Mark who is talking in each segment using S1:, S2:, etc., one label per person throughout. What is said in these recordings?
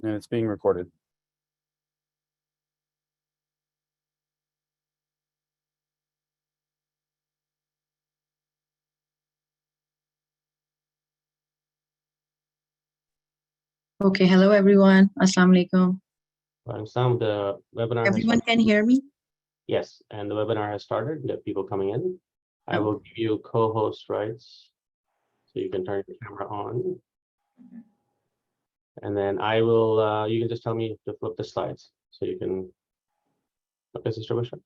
S1: And it's being recorded.
S2: Okay, hello everyone. Assalamu alaikum.
S3: Sam, the webinar
S2: Everyone can hear me?
S3: Yes, and the webinar has started. We have people coming in. I will give you co-host rights, so you can turn your camera on. And then I will, you can just tell me to flip the slides, so you can, okay, Sister Bushra?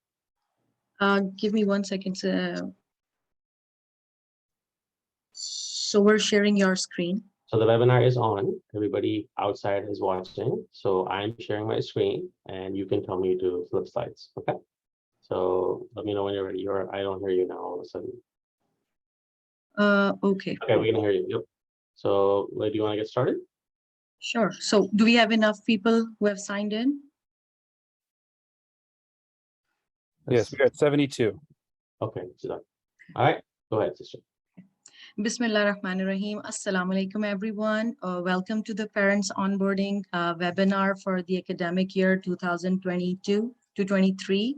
S2: Give me 1 second. So we're sharing your screen.
S3: So the webinar is on. Everybody outside is watching. So I'm sharing my screen, and you can tell me to flip slides, okay? So let me know when you're ready. I don't hear you now all of a sudden.
S2: Okay.
S3: Okay, we can hear you. Yep. So do you want to get started?
S2: Sure. So do we have enough people who have signed in?
S1: Yes, we're at 72.
S3: Okay, so all right, go ahead, sister.
S2: Bismillah ar-Rahman ar-Rahim. Assalamu alaikum, everyone. Welcome to the Parents Onboarding webinar for the academic year 2022 to 23.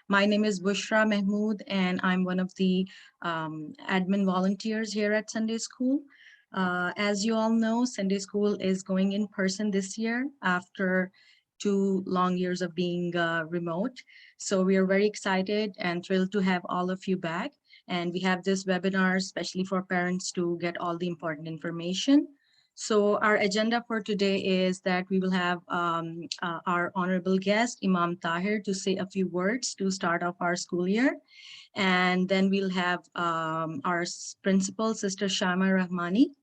S2: My name is Bushra Mahmood, and I'm one of the admin volunteers here at Sunday School. As you all know, Sunday School is going in person this year after 2 long years of being remote. So we are very excited and thrilled to have all of you back. And we have this webinar especially for parents to get all the important information. So our agenda for today is that we will have our honorable guest, Imam Tahir, to say a few words to start off our school year. And then we'll have our principal, Sister Shama Rahmani,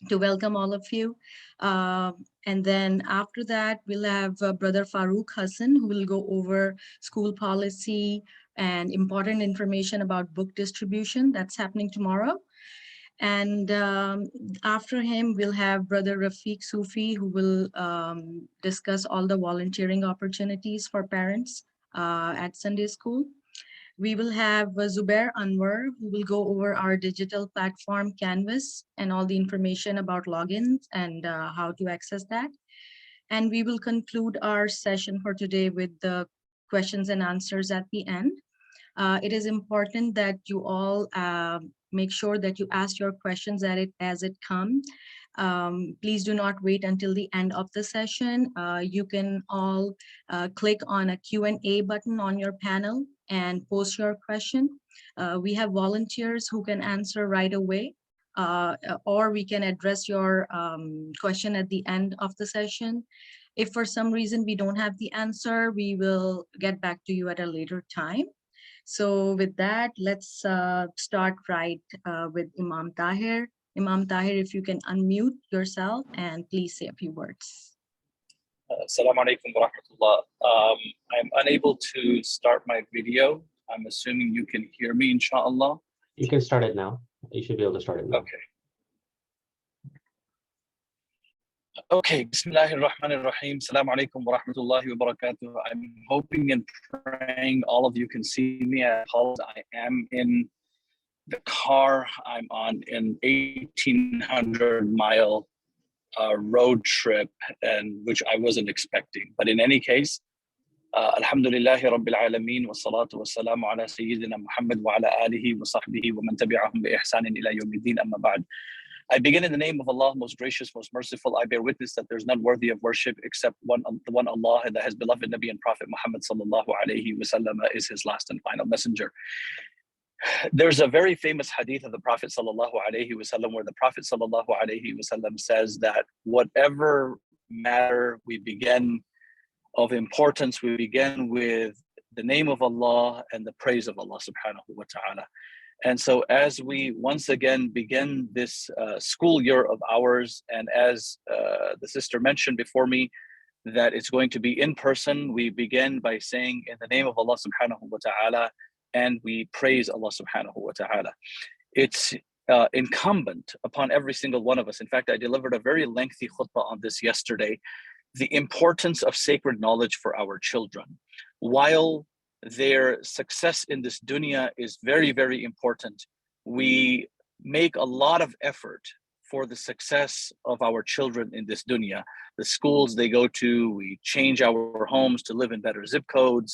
S2: to welcome all of you. And then after that, we'll have Brother Farooq Hassan, who will go over school policy and important information about book distribution that's happening tomorrow. And after him, we'll have Brother Rafiq Sufi, who will discuss all the volunteering opportunities for parents at Sunday School. We will have Zubair Anwar, who will go over our digital platform Canvas and all the information about logins and how to access that. And we will conclude our session for today with the questions and answers at the end. It is important that you all make sure that you ask your questions as it comes. Please do not wait until the end of the session. You can all click on a Q&A button on your panel and post your question. We have volunteers who can answer right away, or we can address your question at the end of the session. If for some reason we don't have the answer, we will get back to you at a later time. So with that, let's start right with Imam Tahir. Imam Tahir, if you can unmute yourself and please say a few words.
S4: Assalamu alaikum wa rahmatullah. I'm unable to start my video. I'm assuming you can hear me, inshallah.
S3: You can start it now. You should be able to start it now.
S4: Okay. Okay, Bismillahirrahmanirrahim. Assalamu alaikum wa rahmatullahi wa barakatuh. I'm hoping and praying all of you can see me. I apologize. I am in the car. I'm on an 1,800-mile road trip, and which I wasn't expecting. But in any case, Alhamdulillahi Rabbil Alameen wa salatu wa salamu ala Sayyidina Muhammad wa ala alihi wa sahbihi wa man tabi'ahum bi ihsanin ila yawmiddin amma ba'd. I begin in the name of Allah, most gracious, most merciful. I bear witness that there's none worthy of worship except the one Allah, and that His beloved Nabi and Prophet Muhammad sallallahu alayhi wa sallam is His last and final messenger. There's a very famous hadith of the Prophet sallallahu alayhi wa sallam where the Prophet sallallahu alayhi wa sallam says that whatever matter we begin of importance, we begin with the name of Allah and the praise of Allah subhanahu wa ta'ala. And so as we once again begin this school year of ours, and as the sister mentioned before me, that it's going to be in person, we begin by saying in the name of Allah subhanahu wa ta'ala, and we praise Allah subhanahu wa ta'ala. It's incumbent upon every single one of us. In fact, I delivered a very lengthy khutbah on this yesterday, the importance of sacred knowledge for our children. While their success in this dunya is very, very important, we make a lot of effort for the success of our children in this dunya. The schools they go to, we change our homes to live in better zip codes.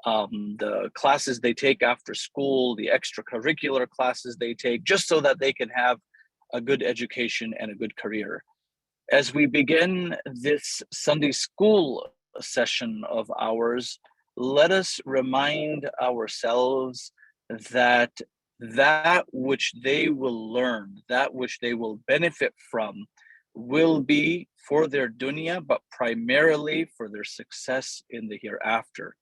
S4: The classes they take after school, the extracurricular classes they take, just so that they can have a good education and a good career. As we begin this Sunday school session of ours, let us remind ourselves that that which they will learn, that which they will benefit from, will be for their dunya, but primarily for their success in the hereafter.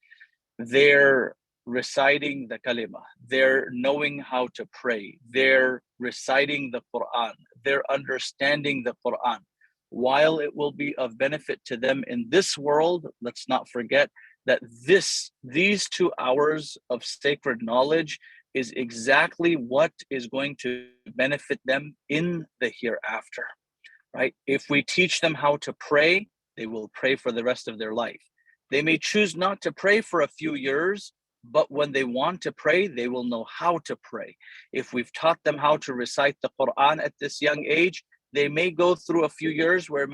S4: They're reciting the kalima, they're knowing how to pray, they're reciting the Quran, they're understanding the Quran. While it will be of benefit to them in this world, let's not forget that these 2 hours of sacred knowledge is exactly what is going to benefit them in the hereafter, right? If we teach them how to pray, they will pray for the rest of their life. They may choose not to pray for a few years, but when they want to pray, they will know how to pray. If we've taught them how to recite the Quran at this young age, they may go through a few years where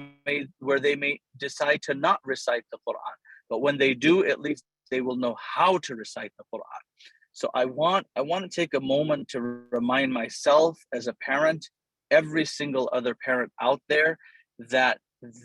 S4: they may decide to not recite the Quran. But when they do, at least they will know how to recite the Quran. So I want to take a moment to remind myself as a parent, every single other parent out there, that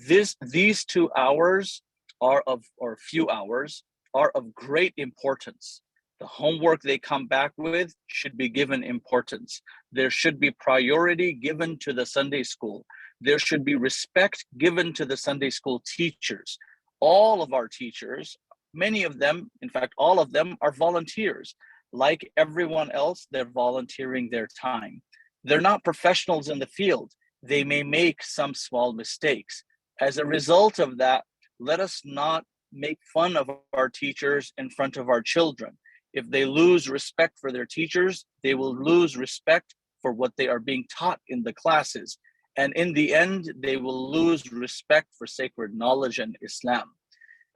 S4: these 2 hours or few hours are of great importance. The homework they come back with should be given importance. There should be priority given to the Sunday school. There should be respect given to the Sunday school teachers. All of our teachers, many of them, in fact, all of them are volunteers. Like everyone else, they're volunteering their time. They're not professionals in the field. They may make some small mistakes. As a result of that, let us not make fun of our teachers in front of our children. If they lose respect for their teachers, they will lose respect for what they are being taught in the classes. And in the end, they will lose respect for sacred knowledge and Islam.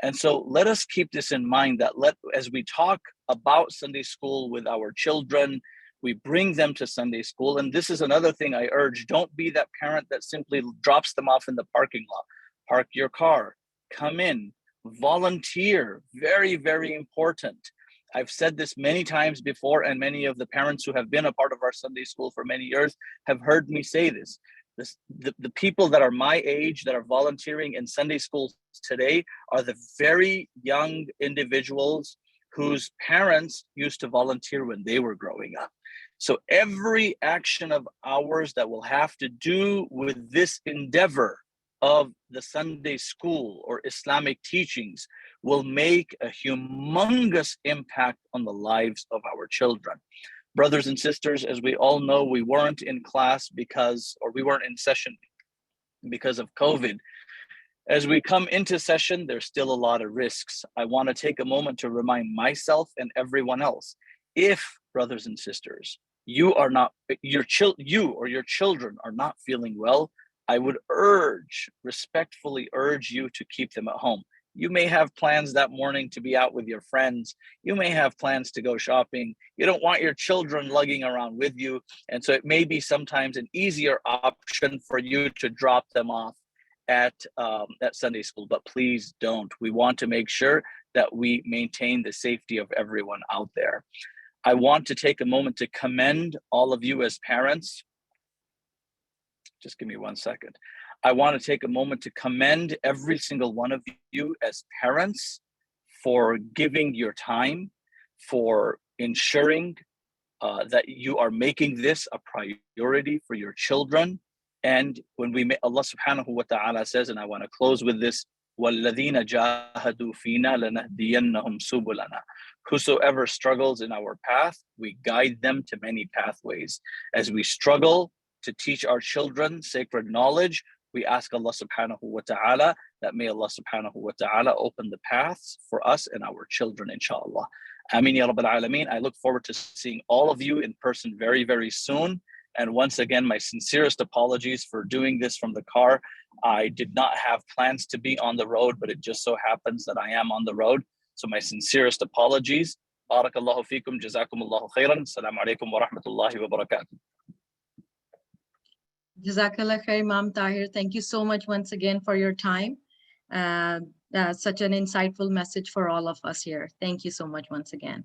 S4: And so let us keep this in mind, that as we talk about Sunday school with our children, we bring them to Sunday school. And this is another thing I urge: don't be that parent that simply drops them off in the parking lot. Park your car, come in, volunteer. Very, very important. I've said this many times before, and many of the parents who have been a part of our Sunday school for many years have heard me say this. The people that are my age that are volunteering in Sunday schools today are the very young individuals whose parents used to volunteer when they were growing up. So every action of ours that will have to do with this endeavor of the Sunday school or Islamic teachings will make a humongous impact on the lives of our children. Brothers and sisters, as we all know, we weren't in class we weren't in session because of COVID. As we come into session, there's still a lot of risks. I want to take a moment to remind myself and everyone else, if, brothers and sisters, you or your children are not feeling well, I would respectfully urge you to keep them at home. You may have plans that morning to be out with your friends. You may have plans to go shopping. You don't want your children lugging around with you. And so it may be sometimes an easier option for you to drop them off at Sunday school, but please don't. We want to make sure that we maintain the safety of everyone out there. I want to take a moment to commend all of you as parents. Just give me 1 second. I want to take a moment to commend every single one of you as parents for giving your time, for ensuring that you are making this a priority for your children. And when Allah subhanahu wa ta'ala says, and I want to close with this, وَالَّذِينَ جَاهَدُوا فِينَا لَنَهْدِيَنَّهُمْ سُبُلَنَا. Whosoever struggles in our path, we guide them to many pathways. As we struggle to teach our children sacred knowledge, we ask Allah subhanahu wa ta'ala that may Allah subhanahu wa ta'ala open the paths for us and our children, inshallah. Ameen ya Rabbil Alameen. I look forward to seeing all of you in person very, very soon. And once again, my sincerest apologies for doing this from the car. I did not have plans to be on the road, but it just so happens that I am on the road. So my sincerest apologies. Barakallahu feekum, jazakumullahu khairan. Assalamu alaikum wa rahmatullahi wa barakatuh.
S2: Jazakallah khair, Imam Tahir. Thank you so much once again for your time. Such an insightful message for all of us here. Thank you so much once again.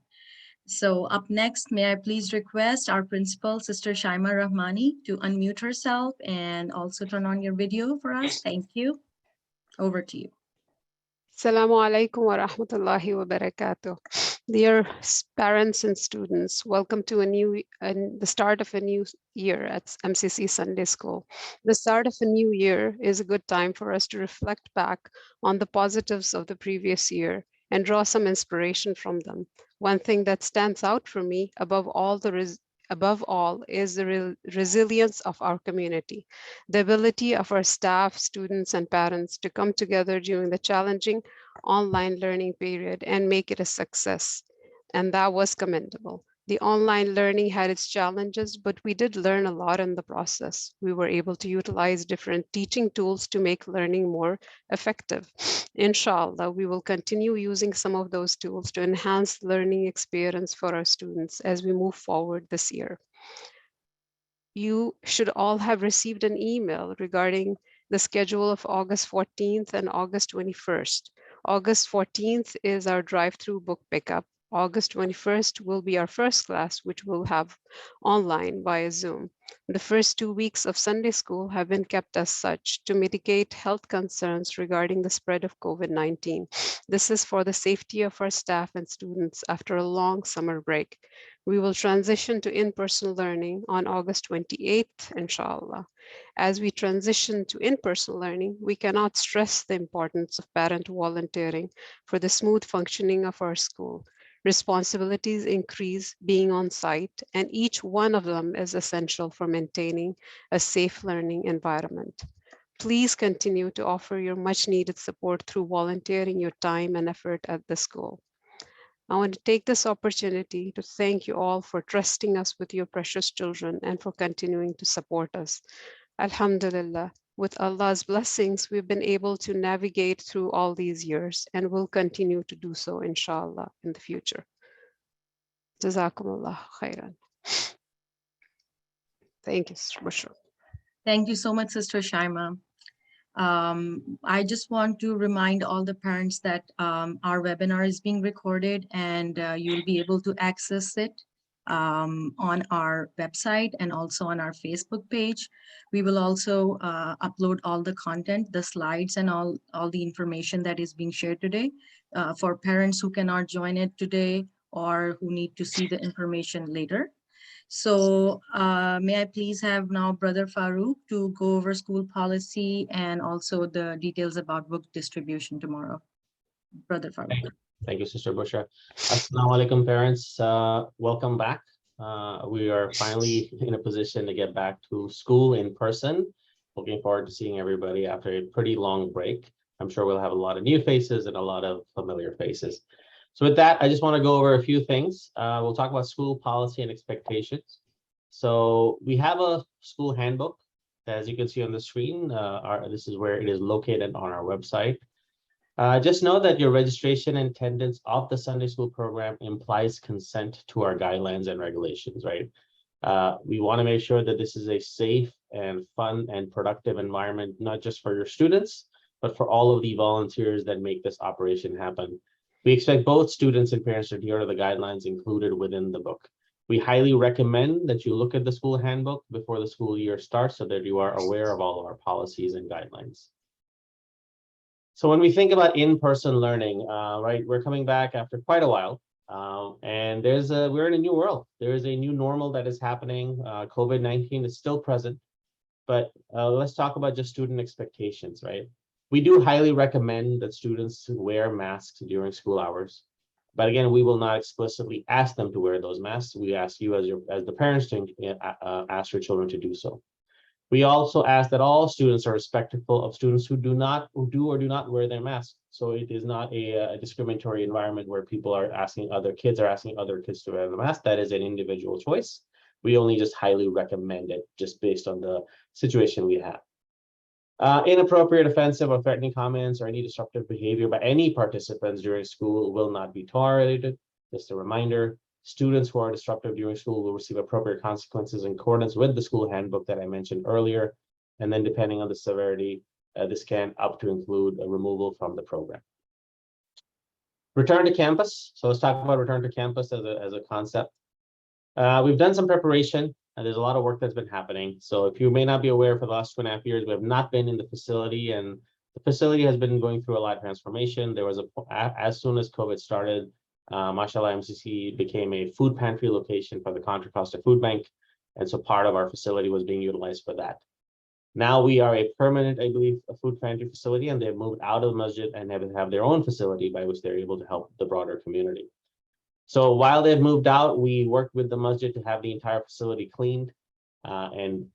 S2: So up next, may I please request our principal, Sister Shaima Rahmani, to unmute herself and also turn on your video for us. Thank you. Over to you.
S5: Assalamu alaikum wa rahmatullahi wa barakatuh. Dear parents and students, welcome to the start of a new year at MCC Sunday School. The start of a new year is a good time for us to reflect back on the positives of the previous year and draw some inspiration from them. One thing that stands out for me above all is the resilience of our community, the ability of our staff, students, and parents to come together during the challenging online learning period and make it a success. And that was commendable. The online learning had its challenges, but we did learn a lot in the process. We were able to utilize different teaching tools to make learning more effective. Inshallah, we will continue using some of those tools to enhance learning experience for our students as we move forward this year. You should all have received an email regarding the schedule of August 14th and August 21st. August 14th is our drive-through book pickup. August 21st will be our first class, which we'll have online via Zoom. The first 2 weeks of Sunday school have been kept as such to mitigate health concerns regarding the spread of COVID-19. This is for the safety of our staff and students after a long summer break. We will transition to in-person learning on August 28th, inshallah. As we transition to in-person learning, we cannot stress the importance of parent volunteering for the smooth functioning of our school. Responsibilities increase being on site, and each one of them is essential for maintaining a safe learning environment. Please continue to offer your much needed support through volunteering your time and effort at the school. I want to take this opportunity to thank you all for trusting us with your precious children and for continuing to support us. Alhamdulillah, with Allah's blessings, we've been able to navigate through all these years and will continue to do so, inshallah, in the future. Jazakumullah khairan. Thank you, Sister Bushra.
S2: Thank you so much, Sister Shaima. I just want to remind all the parents that our webinar is being recorded and you'll be able to access it on our website and also on our Facebook page. We will also upload all the content, the slides, and all the information that is being shared today for parents who cannot join it today or who need to see the information later. So may I please have now Brother Farooq to go over school policy and also the details about book distribution tomorrow. Brother Farooq.
S3: Thank you, Sister Bushra. Assalamu alaikum, parents. Welcome back. We are finally in a position to get back to school in person. Looking forward to seeing everybody after a pretty long break. I'm sure we'll have a lot of new faces and a lot of familiar faces. So with that, I just want to go over a few things. We'll talk about school policy and expectations. So we have a school handbook, as you can see on the screen. This is where it is located on our website. Just know that your registration and attendance of the Sunday school program implies consent to our guidelines and regulations, right? We want to make sure that this is a safe and fun and productive environment, not just for your students, but for all of the volunteers that make this operation happen. We expect both students and parents to adhere to the guidelines included within the book. We highly recommend that you look at the school handbook before the school year starts so that you are aware of all of our policies and guidelines. So when we think about in-person learning, right, we're coming back after quite a while, and we're in a new world. There is a new normal that is happening. COVID-19 is still present, but let's talk about just student expectations, right? We do highly recommend that students wear masks during school hours, but again, we will not explicitly ask them to wear those masks. We ask you as the parents to ask your children to do so. We also ask that all students are respectful of students who do or do not wear their mask. So it is not a discriminatory environment where people are asking other kids to wear the mask. That is an individual choice. We only just highly recommend it just based on the situation we have. Inappropriate, offensive, or threatening comments or any disruptive behavior by any participants during school will not be tolerated. Just a reminder, students who are disruptive during school will receive appropriate consequences in accordance with the school handbook that I mentioned earlier. And then depending on the severity, this can up to include a removal from the program. Return to campus. So let's talk about return to campus as a concept. We've done some preparation, and there's a lot of work that's been happening. So if you may not be aware, for the last 2.5 years, we have not been in the facility, and the facility has been going through a lot of transformation. There was as soon as COVID started, mashallah, MCC became a food pantry location for the Contra Costa Food Bank. And so part of our facility was being utilized for that. Now we are a permanent, I believe, a food pantry facility, and they've moved out of the masjid and have their own facility by which they're able to help the broader community. So while they've moved out, we worked with the masjid to have the entire facility cleaned and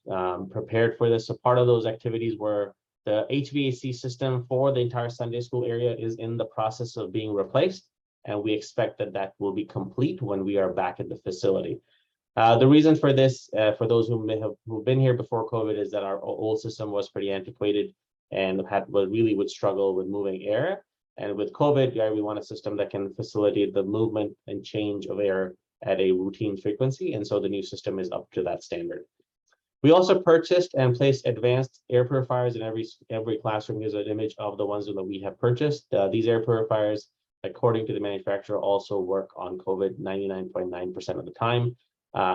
S3: prepared for this. So part of those activities were the HVAC system for the entire Sunday school area is in the process of being replaced, and we expect that that will be complete when we are back at the facility. The reason for this, for those who've been here before COVID, is that our old system was pretty antiquated and would struggle with moving air. And with COVID, we want a system that can facilitate the movement and change of air at a routine frequency. And so the new system is up to that standard. We also purchased and placed advanced air purifiers in every classroom. Here's an image of the ones that we have purchased. These air purifiers, according to the manufacturer, also work on COVID 99.9% of the time.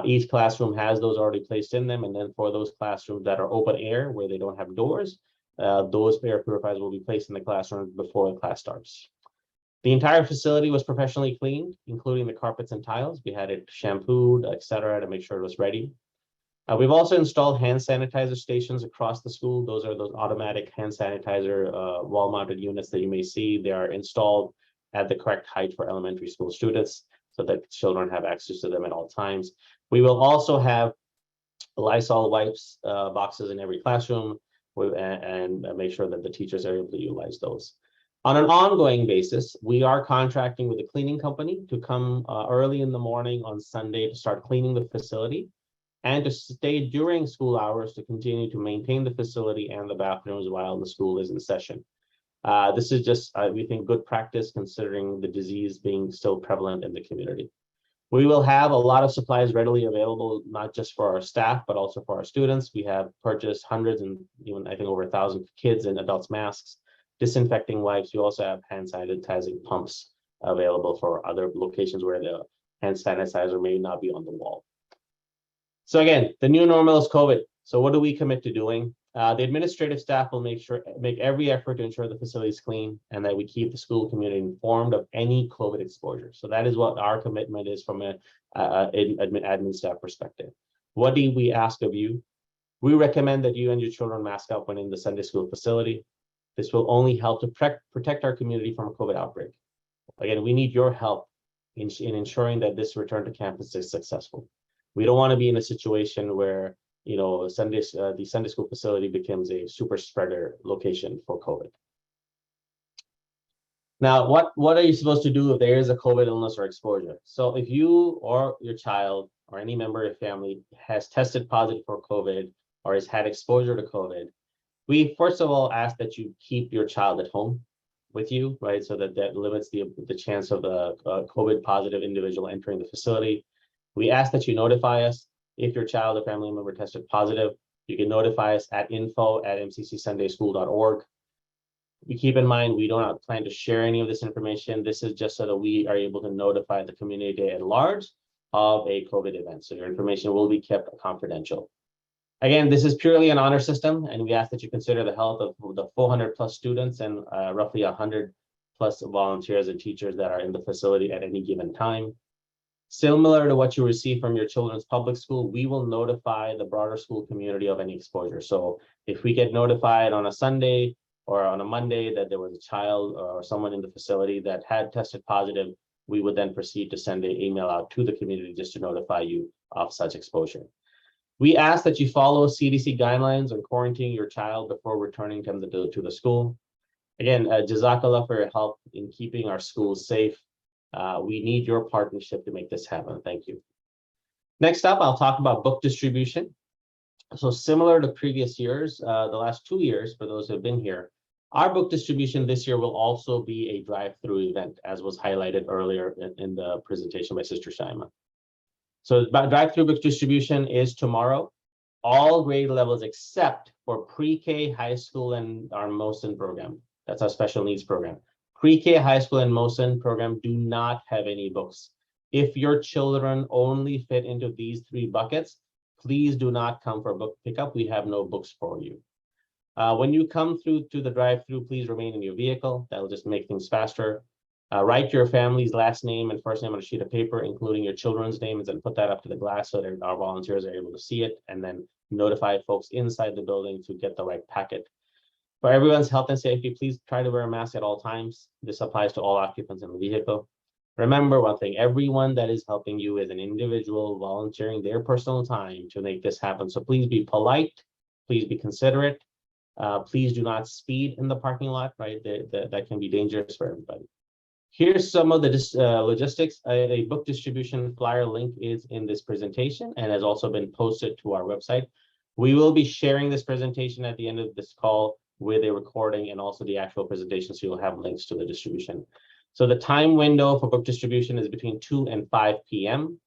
S3: Each classroom has those already placed in them. And then for those classrooms that are open air, where they don't have doors, those air purifiers will be placed in the classroom before the class starts. The entire facility was professionally cleaned, including the carpets and tiles. We had it shampooed, etc., to make sure it was ready. We've also installed hand sanitizer stations across the school. Those are those automatic hand sanitizer wall-mounted units that you may see. They are installed at the correct height for elementary school students so that children have access to them at all times. We will also have Lysol wipes boxes in every classroom and make sure that the teachers are able to utilize those. On an ongoing basis, we are contracting with a cleaning company to come early in the morning on Sunday to start cleaning the facility and to stay during school hours to continue to maintain the facility and the bathrooms while the school is in session. This is just, we think, good practice considering the disease being still prevalent in the community. We will have a lot of supplies readily available, not just for our staff, but also for our students. We have purchased hundreds and even, I think, over 1,000 kids and adults masks, disinfecting wipes. We also have hand sanitizing pumps available for other locations where the hand sanitizer may not be on the wall. So again, the new normal is COVID. So what do we commit to doing? The administrative staff will make every effort to ensure the facility is clean and that we keep the school community informed of any COVID exposure. So that is what our commitment is from an admin staff perspective. What do we ask of you? We recommend that you and your children mask up when in the Sunday school facility. This will only help to protect our community from a COVID outbreak. Again, we need your help in ensuring that this return to campus is successful. We don't want to be in a situation where the Sunday school facility becomes a super spreader location for COVID. Now, what are you supposed to do if there is a COVID illness or exposure? So if you or your child or any member of your family has tested positive for COVID or has had exposure to COVID, we first of all ask that you keep your child at home with you, right? So that limits the chance of a COVID positive individual entering the facility. We ask that you notify us if your child or family member tested positive. You can notify us at info@mccsundayschool.org. We keep in mind, we do not plan to share any of this information. This is just so that we are able to notify the community at large of a COVID event. So your information will be kept confidential. Again, this is purely an honor system, and we ask that you consider the health of the 400 plus students and roughly 100 plus volunteers and teachers that are in the facility at any given time. Similar to what you receive from your children's public school, we will notify the broader school community of any exposure. So if we get notified on a Sunday or on a Monday that there was a child or someone in the facility that had tested positive, we would then proceed to send an email out to the community just to notify you of such exposure. We ask that you follow CDC guidelines on quarantining your child before returning them to the school. Again, Jazakallah for your help in keeping our schools safe. We need your partnership to make this happen. Thank you. Next up, I'll talk about book distribution. So similar to previous years, the last 2 years, for those who have been here, our book distribution this year will also be a drive-through event, as was highlighted earlier in the presentation by Sister Shaima. So drive-through book distribution is tomorrow. all grade levels except for pre-K, high school, and our MOSIN program. That's our special needs program. Pre-K, high school, and MOSIN program do not have any books. If your children only fit into these three buckets, please do not come for book pickup. We have no books for you. When you come through to the drive-through, please remain in your vehicle. That'll just make things faster. Write your family's last name and first name on a sheet of paper, including your children's names, and put that up to the glass so that our volunteers are able to see it, and then notify folks inside the building to get the right packet. For everyone's health and safety, please try to wear a mask at all times. This applies to all occupants in the vehicle. Remember one thing, everyone that is helping you is an individual volunteering their personal time to make this happen. So please be polite, please be considerate. Please do not speed in the parking lot, right? That can be dangerous for everybody. Here's some of the logistics. A book distribution flyer link is in this presentation and has also been posted to our website. We will be sharing this presentation at the end of this call with a recording and also the actual presentation, so you'll have links to the distribution. So the time window for book distribution is between 2 and 5 p.m.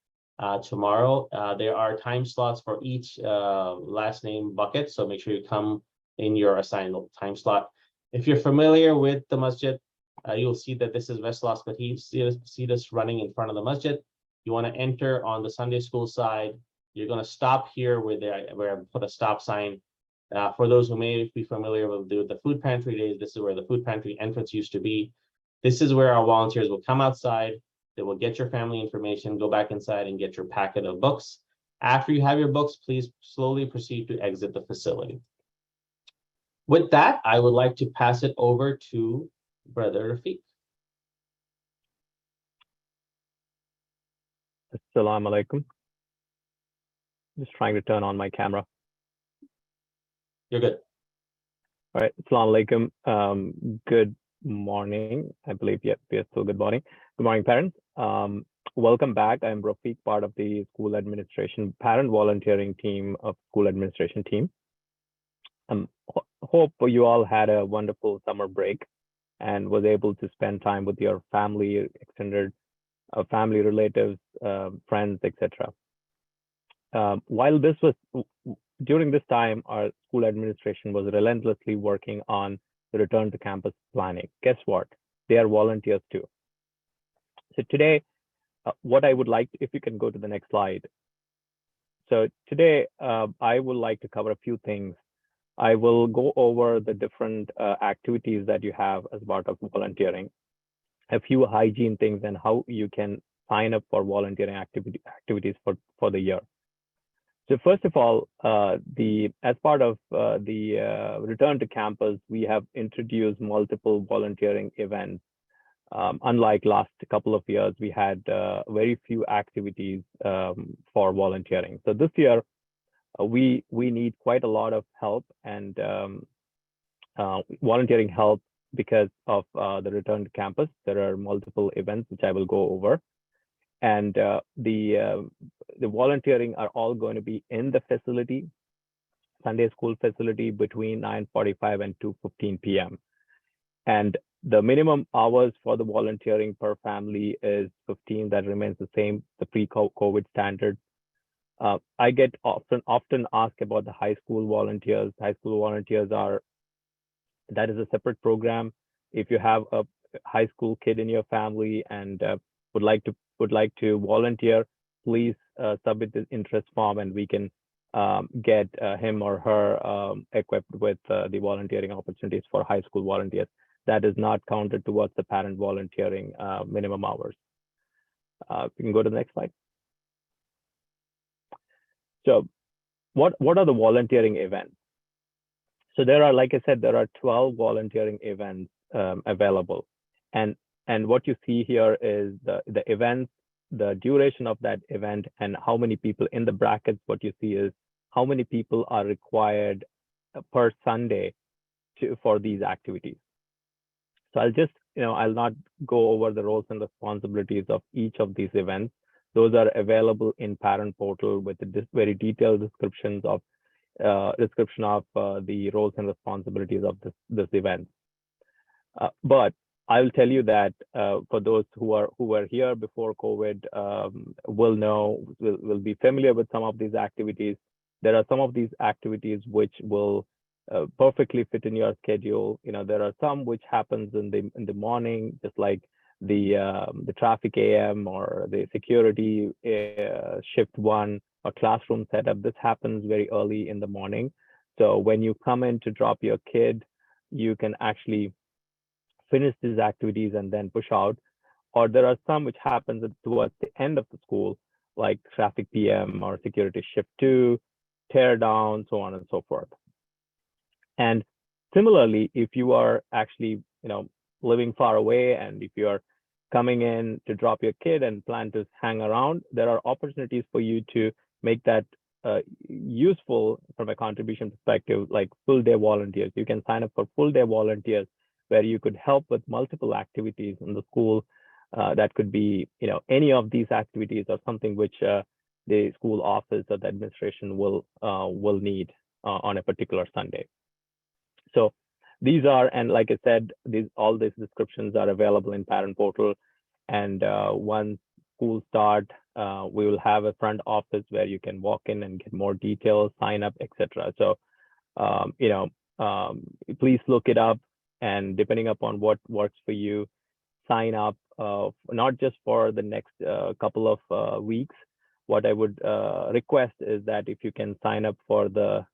S3: Tomorrow. There are time slots for each last name bucket, so make sure you come in your assigned time slot. If you're familiar with the masjid, you'll see that this is Westloss Qatif. See this running in front of the masjid. You want to enter on the Sunday school side. You're going to stop here where I put a stop sign. For those who may be familiar with the food pantry days, this is where the food pantry entrance used to be. This is where our volunteers will come outside. They will get your family information, go back inside and get your packet of books. After you have your books, please slowly proceed to exit the facility. With that, I would like to pass it over to Brother Rafiq.
S6: Assalamu alaikum. Just trying to turn on my camera.
S3: You're good.
S6: All right. Assalamu alaikum. Good morning. I believe, yeah, we are still good morning. Good morning, parents. Welcome back. I'm Rafiq, part of the school administration parent volunteering team of school administration team. Hope you all had a wonderful summer break and was able to spend time with your family, extended family, relatives, friends, etc. While this was during this time, our school administration was relentlessly working on the return to campus planning. Guess what? They are volunteers too. So today, what I would like, if you can go to the next slide. So today, I would like to cover a few things. I will go over the different activities that you have as part of volunteering, a few hygiene things, and how you can sign up for volunteering activities for the year. So first of all, as part of the return to campus, we have introduced multiple volunteering events. Unlike last couple of years, we had very few activities for volunteering. So this year, we need quite a lot of help and volunteering help because of the return to campus. There are multiple events which I will go over, and the volunteering are all going to be in the facility, Sunday school facility, between 9:45 and 2:15 p.m. And the minimum hours for the volunteering per family is 15. That remains the same, the pre-COVID standard. I get often asked about the high school volunteers. High school volunteers that is a separate program. If you have a high school kid in your family and would like to volunteer, please submit the interest form and we can get him or her equipped with the volunteering opportunities for high school volunteers. That is not counted towards the parent volunteering minimum hours. We can go to the next slide. So what are the volunteering events? So there are, like I said, there are 12 volunteering events available. And what you see here is the events, the duration of that event, and how many people in the brackets. What you see is how many people are required per Sunday for these activities. So I'll just, I'll not go over the roles and responsibilities of each of these events. Those are available in parent portal with the very detailed description of the roles and responsibilities of this event. But I will tell you that for those who were here before COVID will be familiar with some of these activities. there are some of these activities which will perfectly fit in your schedule. There are some which happens in the morning, just like the traffic AM or the security shift 1 or classroom setup. This happens very early in the morning. So when you come in to drop your kid, you can actually finish these activities and then push out. Or there are some which happens towards the end of the school, like traffic PM or security shift 2, tear down, so on and so forth. And similarly, if you are actually, living far away, and if you are coming in to drop your kid and plan to hang around, there are opportunities for you to make that useful from a contribution perspective, like full day volunteers. You can sign up for full day volunteers where you could help with multiple activities in the school. That could be, any of these activities or something which the school office or the administration will need on a particular Sunday. So these are, and like I said, all these descriptions are available in Parent Portal. And once school start, we will have a front office where you can walk in and get more details, sign up, etc. So, please look it up, and depending upon what works for you, sign up, not just for the next couple of weeks. What I would request is that if you can sign up for the,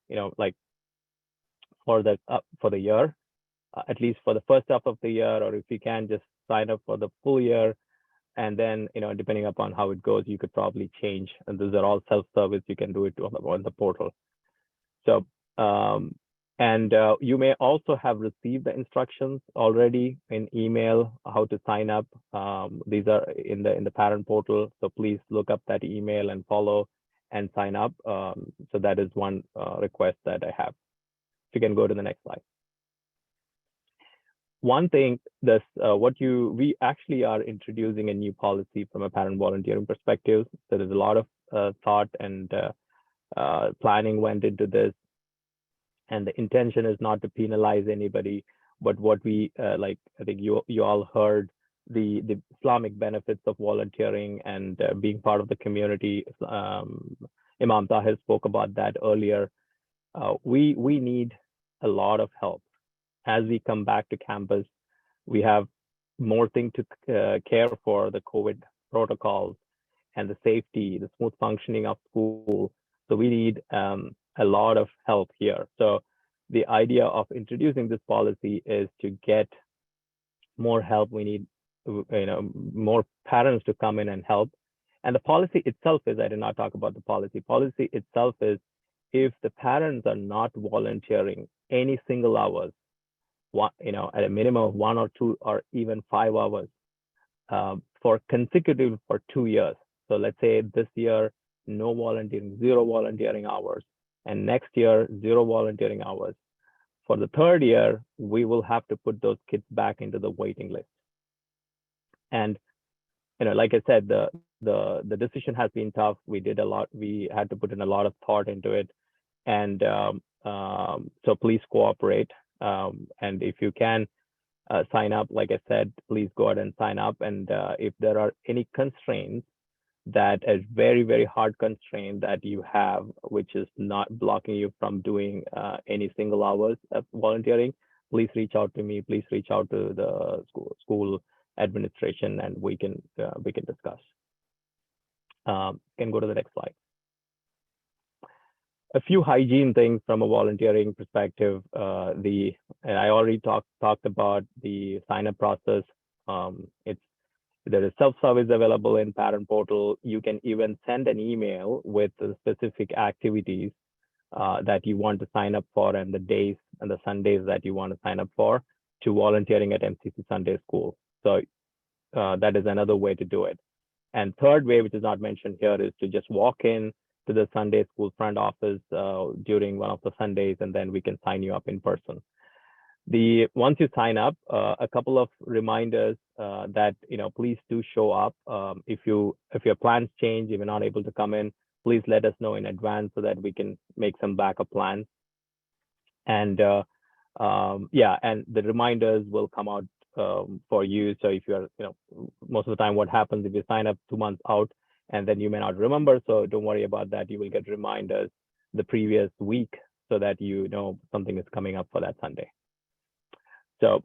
S6: for the year, at least for the first half of the year, or if you can just sign up for the full year, and then, depending upon how it goes, you could probably change. And these are all self-service. You can do it on the portal. So, you may also have received the instructions already in email how to sign up. These are in the Parent Portal. So please look up that email and follow and sign up. So that is one request that I have. If you can go to the next slide. One thing, we actually are introducing a new policy from a parent volunteering perspective. So there's a lot of thought and planning went into this, and the intention is not to penalize anybody, but what we I think you all heard the Islamic benefits of volunteering and being part of the community. Imam Tahir spoke about that earlier. We need a lot of help. As we come back to campus, we have more things to care for, the COVID protocols and the safety, the smooth functioning of school. So we need a lot of help here. So the idea of introducing this policy is to get more help. We need more parents to come in and help. And the policy itself is, I did not talk about the policy. Policy itself is, if the parents are not volunteering any single hours, at a minimum of 1 or 2 or even 5 hours for 2 years. So let's say this year, no volunteering, 0 volunteering hours, and next year, 0 volunteering hours. For the 3rd year, we will have to put those kids back into the waiting list. And like I said, the decision has been tough. We did a lot. We had to put in a lot of thought into it, and so please cooperate. And if you can sign up, like I said, please go ahead and sign up. And if there are any constraints, that is very, very hard constraint that you have, which is not blocking you from doing any single hours of volunteering, please reach out to me. Please reach out to the school administration, and we can discuss. Can go to the next slide. A few hygiene things from a volunteering perspective. And I already talked about the sign-up process. There is self-service available in Parent Portal. You can even send an email with the specific activities that you want to sign up for, and the days and the Sundays that you want to sign up for, to volunteering at MCC Sunday School. So that is another way to do it. And third way, which is not mentioned here, is to just walk in to the Sunday School front office during one of the Sundays, and then we can sign you up in person. Once you sign up, a couple of reminders that please do show up. If your plans change, if you're not able to come in, please let us know in advance so that we can make some backup plans. And and the reminders will come out for you. So if you're, most of the time, what happens if you sign up 2 months out, and then you may not remember. So don't worry about that. You will get reminders the previous week so that you know something is coming up for that Sunday. So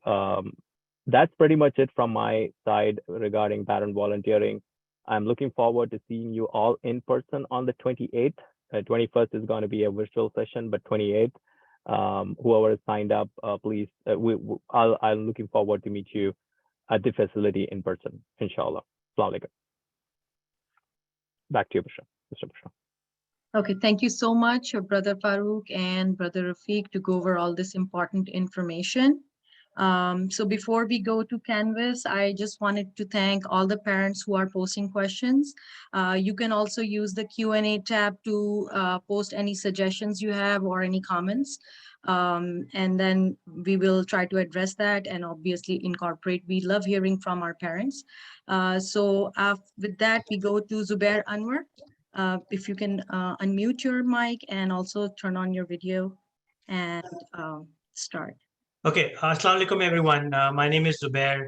S6: that's pretty much it from my side regarding parent volunteering. I'm looking forward to seeing you all in person on the 28th. 21st is going to be a virtual session, but 28th, whoever is signed up, please, I'm looking forward to meet you at the facility in person, inshallah. Assalamu alaikum. Back to you, Mr. Bashar.
S2: Okay, thank you so much, Brother Farooq and Brother Rafiq, to go over all this important information. So before we go to Canvas, I just wanted to thank all the parents who are posting questions. You can also use the Q&A tab to post any suggestions you have or any comments. And then we will try to address that and obviously incorporate. We love hearing from our parents. So with that, we go to Zubair Anwar. If you can unmute your mic and also turn on your video and start.
S7: Okay, Assalamu alaikum everyone. My name is Zubair.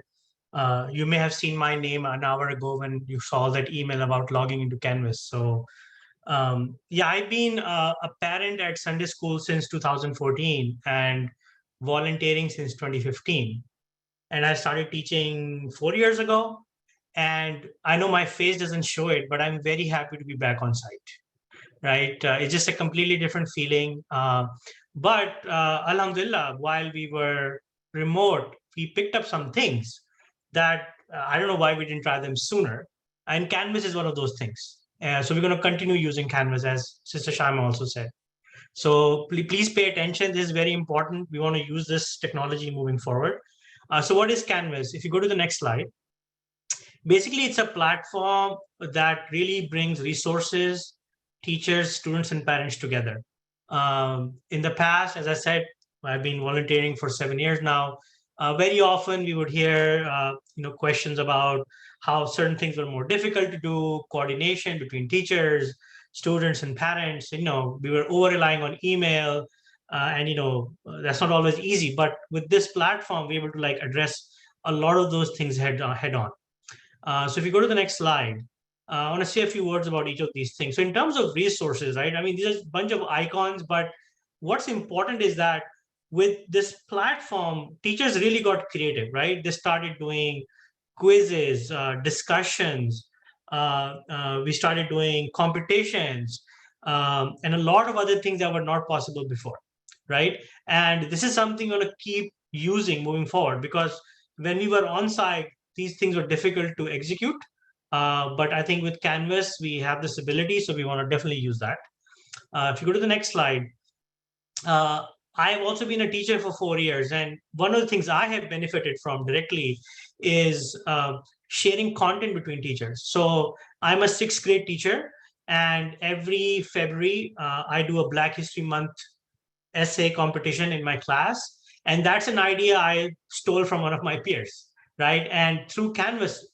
S7: You may have seen my name an hour ago when you saw that email about logging into Canvas. So yeah, I've been a parent at Sunday school since 2014 and volunteering since 2015. And I started teaching 4 years ago. And I know my face doesn't show it, but I'm very happy to be back on site, right? It's just a completely different feeling. But Alhamdulillah, while we were remote, we picked up some things that I don't know why we didn't try them sooner. And Canvas is one of those things. So we're going to continue using Canvas, as Sister Shaima also said. So please pay attention. This is very important. We want to use this technology moving forward. So what is Canvas? If you go to the next slide, basically it's a platform that really brings resources, teachers, students, and parents together. In the past, as I said, I've been volunteering for 7 years now. Very often we would hear questions about how certain things were more difficult to do, coordination between teachers, students, and parents. We were over-relying on email, and that's not always easy. But with this platform, we're able to address a lot of those things head on. So if you go to the next slide, I want to say a few words about each of these things. So in terms of resources, right? I mean, these are a bunch of icons, but what's important is that with this platform, teachers really got creative, right? They started doing quizzes, discussions. We started doing competitions, and a lot of other things that were not possible before, right? And this is something we're going to keep using moving forward, because when we were on site, these things were difficult to execute. But I think with Canvas, we have this ability, so we want to definitely use that. If you go to the next slide, I have also been a teacher for 4 years. And one of the things I have benefited from directly is sharing content between teachers. So I'm a 6th grade teacher, and every February, I do a Black History Month essay competition in my class. And that's an idea I stole from one of my peers, right? And through Canvas,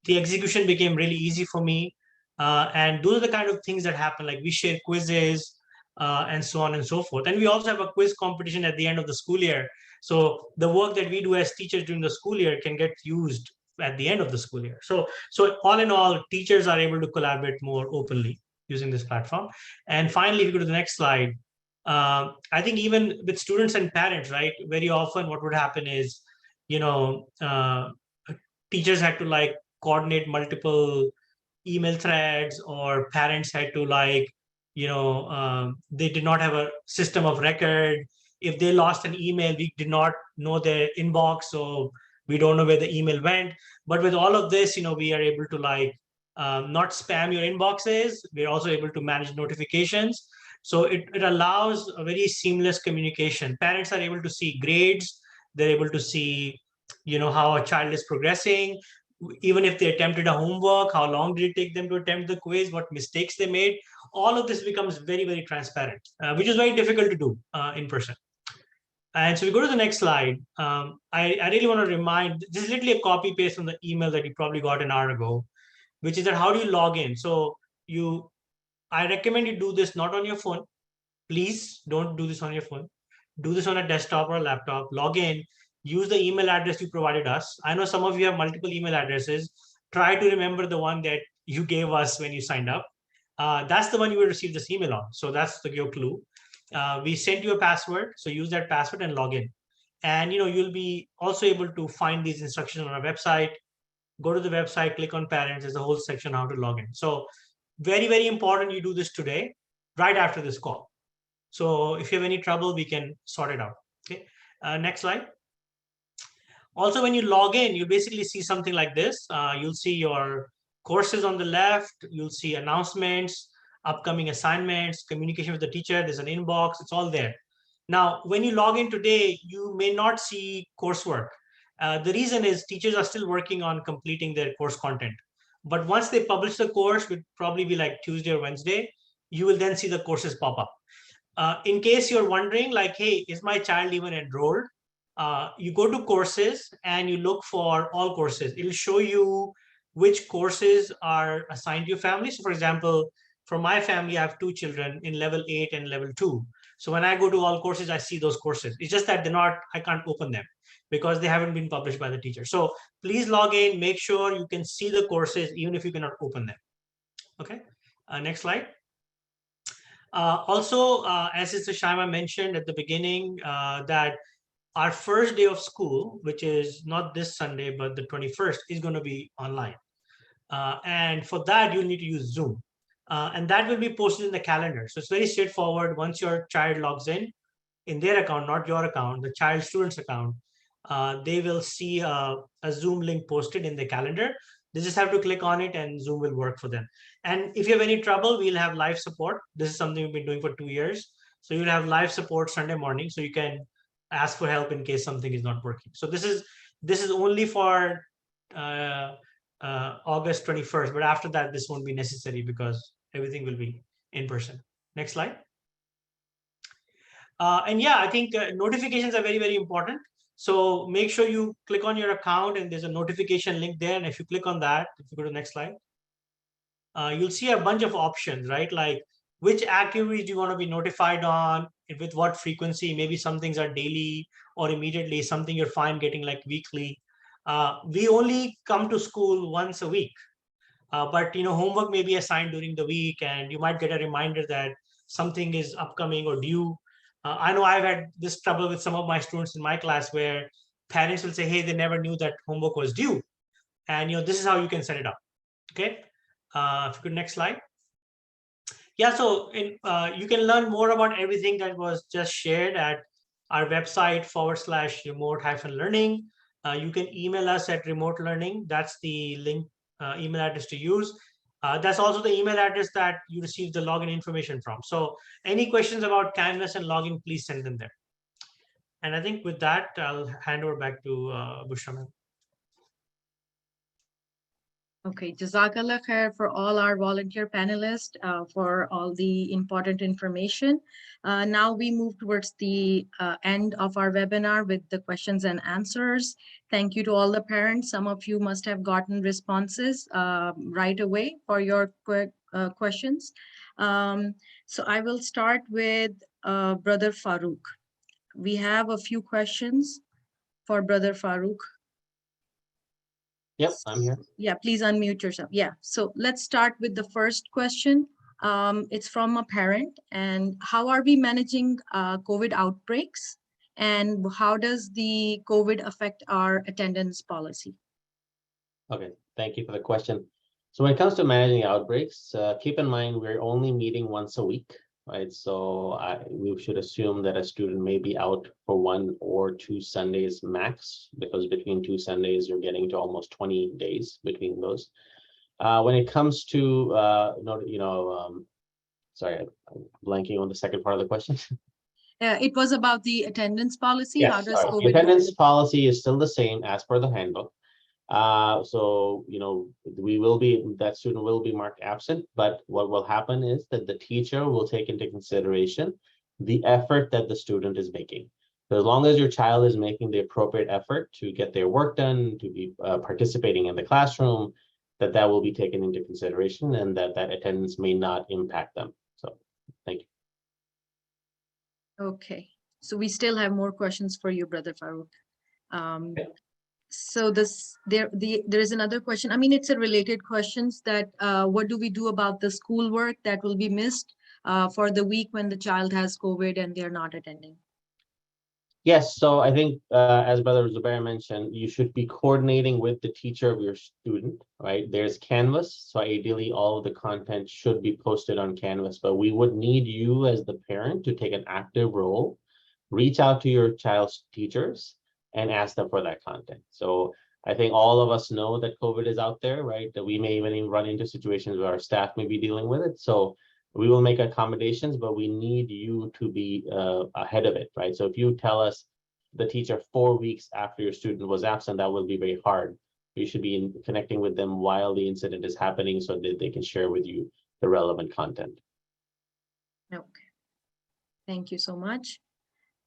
S7: the execution became really easy for me. And those are the kind of things that happen. Like we share quizzes and so on and so forth. And we also have a quiz competition at the end of the school year. So the work that we do as teachers during the school year can get used at the end of the school year. So all in all, teachers are able to collaborate more openly using this platform. And finally, if you go to the next slide, I think even with students and parents, right, very often what would happen is, teachers had to coordinate multiple email threads, or parents had to they did not have a system of record. If they lost an email, we did not know their inbox, so we don't know where the email went. But with all of this, we are able to not spam your inboxes. We're also able to manage notifications. So it allows a very seamless communication. Parents are able to see grades. They're able to see, how a child is progressing. Even if they attempted a homework, how long did it take them to attempt the quiz, what mistakes they made. All of this becomes very, very transparent, which is very difficult to do in person. And so we go to the next slide. I really want to remind, this is literally a copy paste from the email that you probably got an hour ago, which is that how do you log in? So I recommend you do this not on your phone. Please don't do this on your phone. Do this on a desktop or a laptop. Log in. Use the email address you provided us. I know some of you have multiple email addresses. Try to remember the one that you gave us when you signed up. that's the one you will receive this email on. So that's your clue. We sent you a password, so use that password and log in. And you'll be also able to find these instructions on our website. Go to the website, click on parents. There's a whole section how to log in. So very, very important you do this today, right after this call. So if you have any trouble, we can sort it out. Okay. Next slide. Also, when you log in, you basically see something like this. You'll see your courses on the left. You'll see announcements, upcoming assignments, communication with the teacher. There's an inbox. It's all there. Now, when you log in today, you may not see coursework. The reason is teachers are still working on completing their course content. But once they publish the course, which probably be like Tuesday or Wednesday, you will then see the courses pop up. In case you're wondering, like, hey, is my child even enrolled? You go to courses and you look for all courses. It'll show you which courses are assigned to your family. So for example, for my family, I have 2 children in level 8 and level 2. So when I go to all courses, I see those courses. It's just that I can't open them because they haven't been published by the teacher. So please log in, make sure you can see the courses, even if you cannot open them. Okay, next slide. Also, as Sister Shaima mentioned at the beginning, that our first day of school, which is not this Sunday, but the 21st, is going to be online. And for that, you'll need to use Zoom. And that will be posted in the calendar. So it's very straightforward. Once your child logs in their account, not your account, the child student's account, they will see a Zoom link posted in the calendar. They just have to click on it and Zoom will work for them. And if you have any trouble, we'll have live support. This is something we've been doing for 2 years. So you'll have live support Sunday morning. So you can ask for help in case something is not working. So this is only for August 21st, but after that, this won't be necessary because everything will be in person. Next slide. And yeah, I think notifications are very, very important. So make sure you click on your account and there's a notification link there. And if you click on that, if you go to the next slide, you'll see a bunch of options, right? Like which activities do you want to be notified on, with what frequency? Maybe some things are daily or immediately, something you're fine getting like weekly. We only come to school once a week, but homework may be assigned during the week and you might get a reminder that something is upcoming or due. I know I've had this trouble with some of my students in my class where parents will say, hey, they never knew that homework was due. And this is how you can set it up. Okay. If you could next slide. Yeah, so you can learn more about everything that was just shared at our website /remote-learning. You can email us at remote learning. That's the link email address to use. That's also the email address that you receive the login information from. So any questions about Canvas and login, please send them there. And I think with that, I'll hand over back to Bushra.
S2: Okay, Jazakallah khair for all our volunteer panelists for all the important information. Now we move towards the end of our webinar with the questions and answers. Thank you to all the parents. Some of you must have gotten responses right away for your questions. So I will start with Brother Farooq. We have a few questions for Brother Farooq.
S3: Yep, I'm here.
S2: Yeah, please unmute yourself. Yeah, so let's start with the first question. It's from a parent. And how are we managing COVID outbreaks? And how does the COVID affect our attendance policy?
S3: Okay, thank you for the question. So when it comes to managing outbreaks, keep in mind we're only meeting once a week, right? So we should assume that a student may be out for 1 or 2 Sundays max, because between 2 Sundays, you're getting to almost 20 days between those. When it comes to, sorry, I'm blanking on the second part of the question.
S2: It was about the attendance policy.
S3: Yes,
S2: How does
S3: sorry.
S2: COVID
S3: The attendance policy is still the same as per the handbook. So, that student will be marked absent, but what will happen is that the teacher will take into consideration the effort that the student is making. So as long as your child is making the appropriate effort to get their work done, to be participating in the classroom, that will be taken into consideration and that attendance may not impact them. So thank you.
S2: Okay, so we still have more questions for you, Brother Farooq.
S3: Okay.
S2: So there is another question. I mean, it's a related questions that what do we do about the schoolwork that will be missed for the week when the child has COVID and they're not attending?
S3: Yes, so I think as Brother Zubair mentioned, you should be coordinating with the teacher of your student, right? There's Canvas, so ideally all of the content should be posted on Canvas, but we would need you as the parent to take an active role, reach out to your child's teachers and ask them for that content. So I think all of us know that COVID is out there, right? That we may even run into situations where our staff may be dealing with it. So we will make accommodations, but we need you to be ahead of it, right? So if you tell us the teacher 4 weeks after your student was absent, that will be very hard. You should be connecting with them while the incident is happening so that they can share with you the relevant content.
S2: Okay. Thank you so much.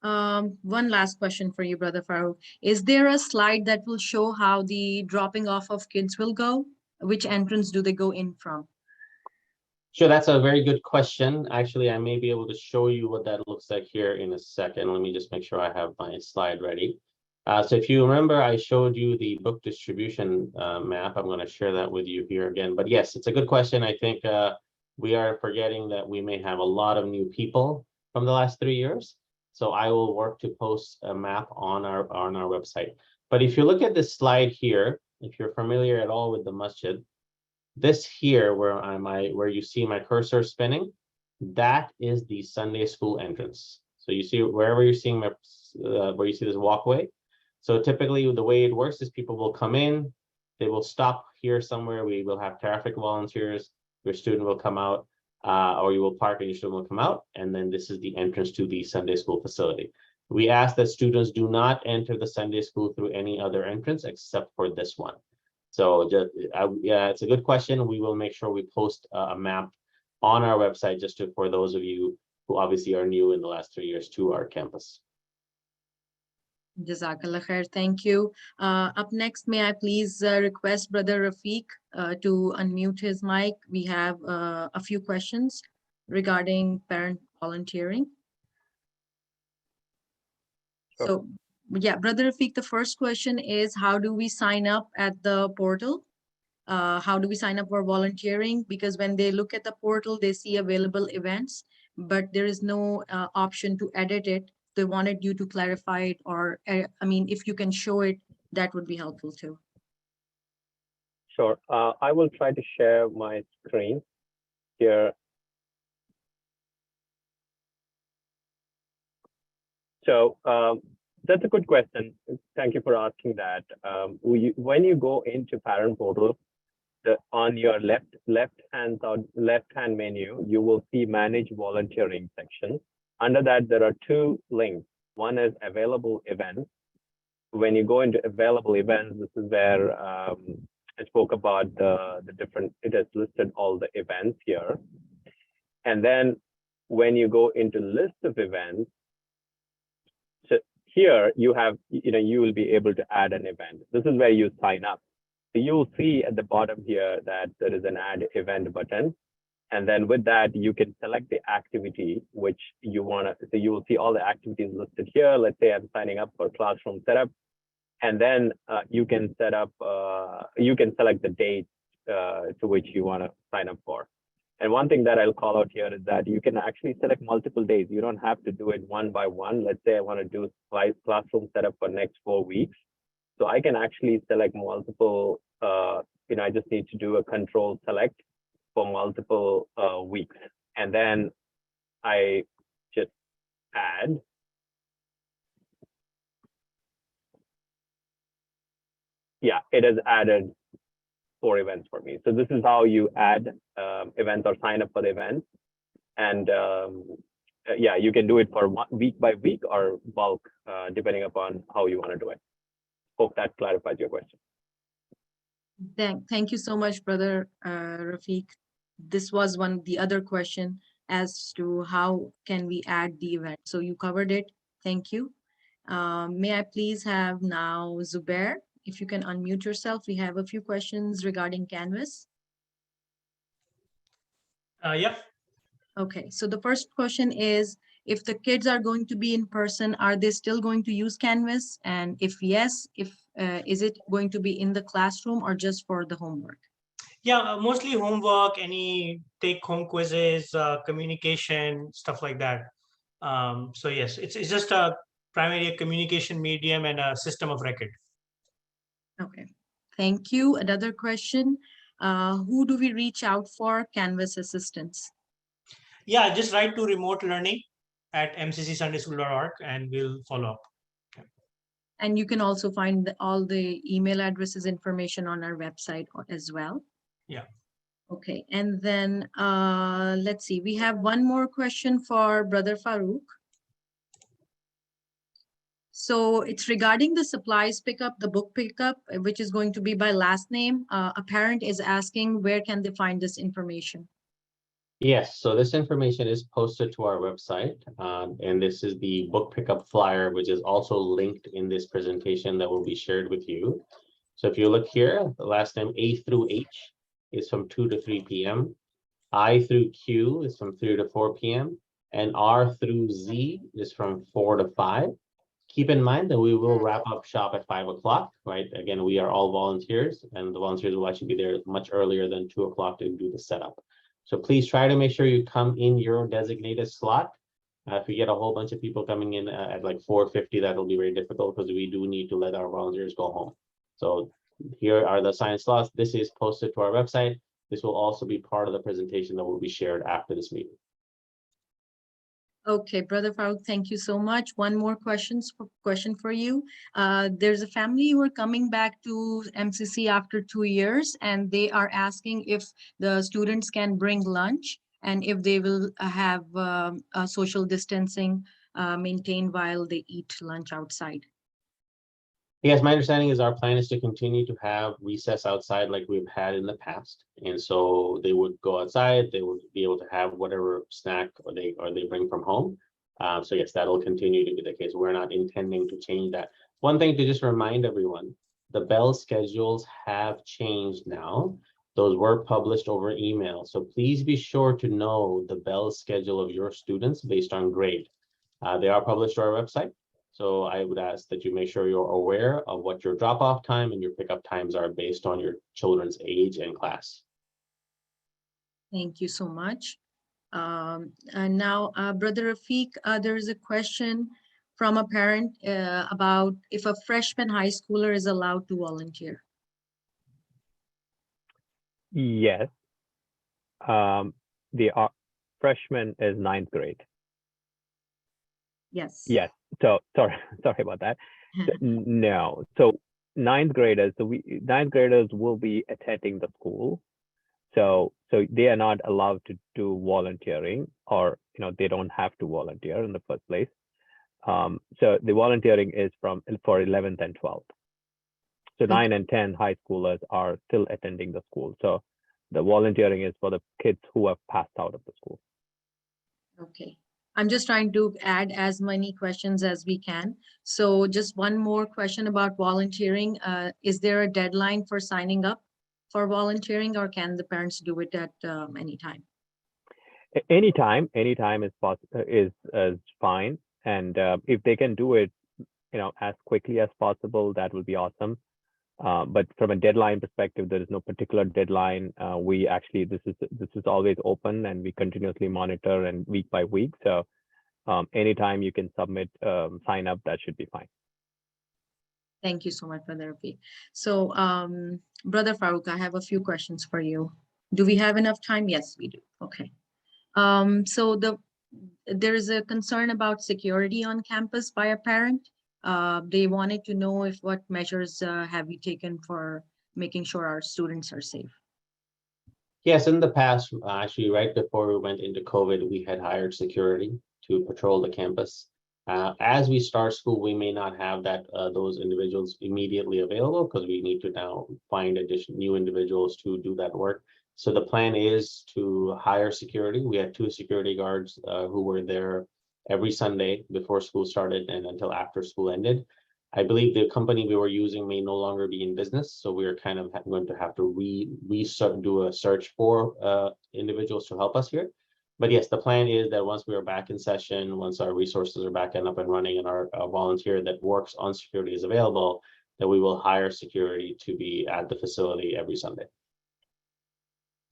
S2: One last question for you, Brother Farooq. Is there a slide that will show how the dropping off of kids will go? Which entrance do they go in from?
S3: Sure, that's a very good question. Actually, I may be able to show you what that looks like here in a second. Let me just make sure I have my slide ready. So if you remember, I showed you the book distribution map. I'm going to share that with you here again. But yes, it's a good question. I think we are forgetting that we may have a lot of new people from the last 3 years. So I will work to post a map on our website. But if you look at this slide here, if you're familiar at all with the masjid, this here where you see my cursor spinning, that is the Sunday school entrance. So you see wherever you're seeing my where you see this walkway. So typically the way it works is people will come in, they will stop here somewhere. We will have traffic volunteers. Your student will come out, or you will park and your student will come out. And then this is the entrance to the Sunday school facility. We ask that students do not enter the Sunday school through any other entrance except for this one. So just, yeah, it's a good question. We will make sure we post a map on our website just for those of you who obviously are new in the last 3 years to our campus.
S2: Jazakallah khair. Thank you. Up next, may I please request Brother Rafiq to unmute his mic. We have a few questions regarding parent volunteering.
S6: Sure.
S2: So, yeah, Brother Rafiq, the first question is, how do we sign up at the portal? How do we sign up for volunteering? Because when they look at the portal, they see available events, but there is no option to edit it. They wanted you to clarify it, or I mean, if you can show it, that would be helpful too.
S6: Sure. I will try to share my screen here. So that's a good question. Thank you for asking that. When you go into parent portal, on your left-hand menu, you will see Manage Volunteering section. Under that, there are two links. One is Available Events. When you go into Available Events, this is where I spoke about the different, it has listed all the events here. And then when you go into List of Events, so here you have, you will be able to add an event. This is where you sign up. So you'll see at the bottom here that there is an Add Event button. And then with that, you can select the activity which you want to, so you will see all the activities listed here. Let's say I'm signing up for classroom setup. And then you can set up, you can select the date to which you want to sign up for. And one thing that I'll call out here is that you can actually select multiple days. You don't have to do it one by one. Let's say I want to do classroom setup for next 4 weeks. So I can actually select multiple, I just need to do a control select for multiple weeks. And then I just add. Yeah, it has added 4 events for me. So this is how you add events or sign up for the events. And yeah, you can do it for week by week or bulk, depending upon how you want to do it. Hope that clarifies your question.
S2: Thank you so much, Brother Rafiq. This was the other question as to how can we add the event. So you covered it. Thank you. May I please have now Zubair, if you can unmute yourself. We have a few questions regarding Canvas.
S7: Yeah.
S2: Okay, so the first question is, if the kids are going to be in person, are they still going to use Canvas? And if yes, if Is it going to be in the classroom or just for the homework?
S7: Yeah, mostly homework, any take-home quizzes, communication, stuff like that. So yes, it's just a primarily a communication medium and a system of record.
S2: Okay, thank you. Another question, who do we reach out for Canvas assistance?
S7: Yeah, just write to remote learning at mccsundaySchool.org and we'll follow up.
S2: And you can also find all the email addresses information on our website as well.
S7: Yeah.
S2: Okay, and then let's see, we have one more question for Brother Farooq. So it's regarding the supplies pickup, the book pickup, which is going to be by last name. A parent is asking, where can they find this information?
S3: Yes, so this information is posted to our website, and this is the book pickup flyer, which is also linked in this presentation that will be shared with you. So if you look here, the last name A through H is from 2 to 3 p.m. I through Q is from 3 to 4 p.m. and R through Z is from 4 to 5. Keep in mind that we will wrap up shop at 5 o'clock, right? Again, we are all volunteers and the volunteers will actually be there much earlier than 2 o'clock to do the setup. So please try to make sure you come in your designated slot. If you get a whole bunch of people coming in at like 4:50, that'll be very difficult because we do need to let our volunteers go home. So here are the assigned slots. This is posted to our website. This will also be part of the presentation that will be shared after this meeting.
S2: Okay, Brother Farooq, thank you so much. One more question for you. There's a family who are coming back to MCC after 2 years, and they are asking if the students can bring lunch and if they will have social distancing maintained while they eat lunch outside.
S3: Yes, my understanding is our plan is to continue to have recess outside like we've had in the past. And so they would go outside, they would be able to have whatever snack or they bring from home. So yes, that'll continue to be the case. We're not intending to change that. One thing to just remind everyone, the bell schedules have changed now. Those were published over email. So please be sure to know the bell schedule of your students based on grade. They are published to our website. So I would ask that you make sure you're aware of what your drop-off time and your pickup times are based on your children's age and class.
S2: Thank you so much. And now, Brother Rafiq, there is a question from a parent about if a freshman high schooler is allowed to volunteer.
S6: Yes. The freshman is 9th grade.
S2: Yes.
S6: Yes. So sorry about that. No. So 9th graders. So 9th graders will be attending the school. So they are not allowed to do volunteering, or they don't have to volunteer in the first place. So the volunteering is for 11th and 12th. So 9 and 10 high schoolers are still attending the school. So the volunteering is for the kids who have passed out of the school.
S2: Okay. I'm just trying to add as many questions as we can. So just one more question about volunteering. Is there a deadline for signing up for volunteering, or can the parents do it at any time?
S6: Anytime is fine. And if they can do it, as quickly as possible, that will be awesome. But from a deadline perspective, there is no particular deadline. We actually, this is always open and we continuously monitor and week by week. So anytime you can submit, sign up, that should be fine.
S2: Thank you so much, Brother Rafiq. So Brother Farooq, I have a few questions for you. Do we have enough time? Yes, we do. Okay. So there is a concern about security on campus by a parent. They wanted to know if what measures have you taken for making sure our students are safe?
S3: Yes, in the past, actually right before we went into COVID, we had hired security to patrol the campus. As we start school, we may not have those individuals immediately available because we need to now find new individuals to do that work. So the plan is to hire security. We had 2 security guards who were there every Sunday before school started and until after school ended. I believe the company we were using may no longer be in business, so we're kind of going to have to do a search for individuals to help us here. But yes, the plan is that once we are back in session, once our resources are back and up and running and our volunteer that works on security is available, that we will hire security to be at the facility every Sunday.